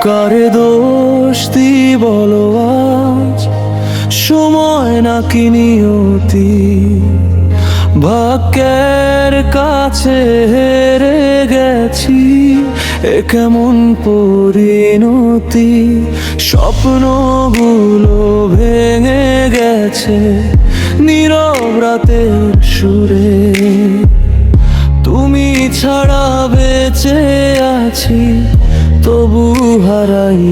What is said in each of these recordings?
কারে দোষ দিই বলো আজ, সময় নাকি নিয়তি? ভাগ্যের কাছে হেরে গেছি, এ কেমন পরিণতি? স্বপ্নগুলো ভেঙে গেছে নীরব রাতের সুরে। তুমি ছাড়া বেঁচে আছি, তবু হারাই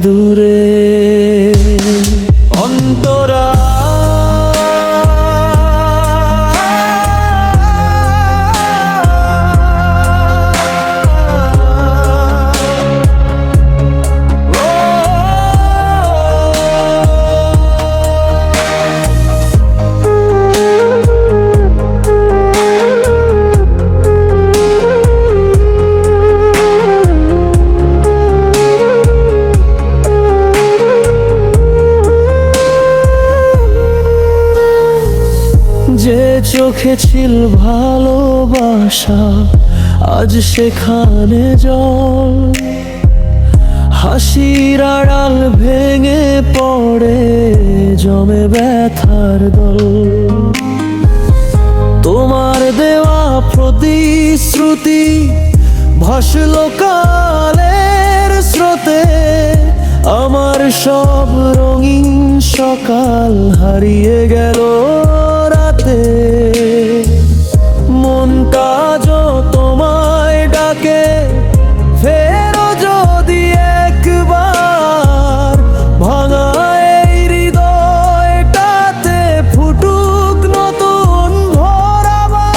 দূরে। অন্তরা যে চোখে ছিল ভালোবাসা, আজ সেখানে জল। হাসির আড়াল ভেঙে পড়ে জমে ব্যথার দল। তোমার দেওয়া প্রতিশ্রুতি ভাসলো কালের স্রোতে। আমার সব রঙিন সকাল হারিয়ে গেল রাতে। মনটা যো তোমায় ডাকে, ফেরো যদি একবার। ভাঙা এই হৃদয়টাতে ফুটুক নতুন ভোর আবার।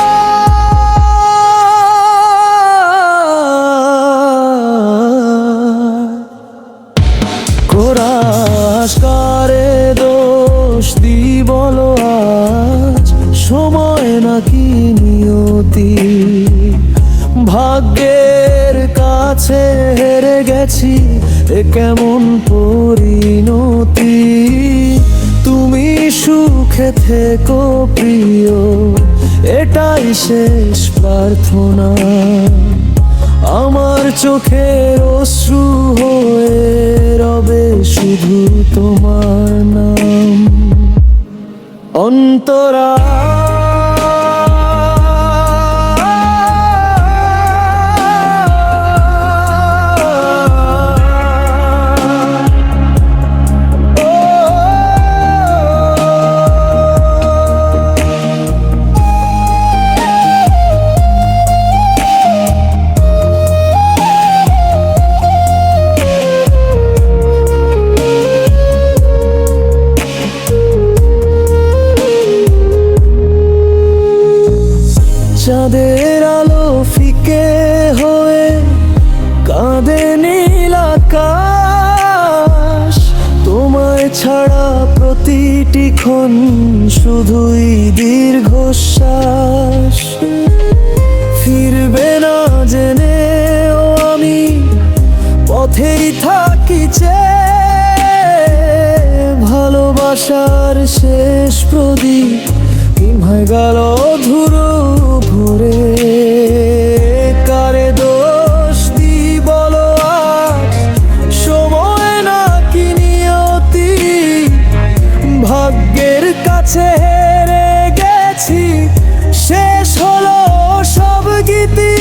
কোরাস কারে দোষ দিই বলো আজ, সময় নাকি নিয়তি? ভাগ্যের কাছে হেরে গেছি, এ কেমন পরিণতি? তুমি সুখে থেকো প্রিয়, এটাই শেষ প্রার্থনা। আমার চোখের অশ্রু হয়ে রবে শুধু তোমার নাম। অন্তরা চাঁদের আলো ফিকে হয়ে কাঁদে নীল আকাশ। তোমায় ছাড়া প্রতিটি ক্ষণ শুধুই দীর্ঘশ্বাস। ফিরবে না জেনেও আমি পথেই থাকি চেয়ে। ভালোবাসার শেষ প্রদীপ নিভে গেল ধুরো ভরে। কারে দোষ দিই বলো আজ, সময় নাকি নিয়তি? ভাগ্যের কাছে হেরে গেছি, শেষ হলো সব গীতি।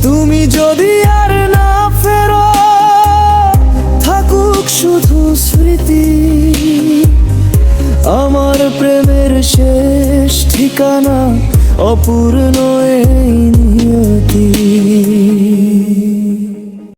তুমি যদি আর না ফেরো, থাকুক শুধু স্মৃতি। আমার প্রেমের শেষ ঠিকানা অপূর্ণ এই নিয়তি।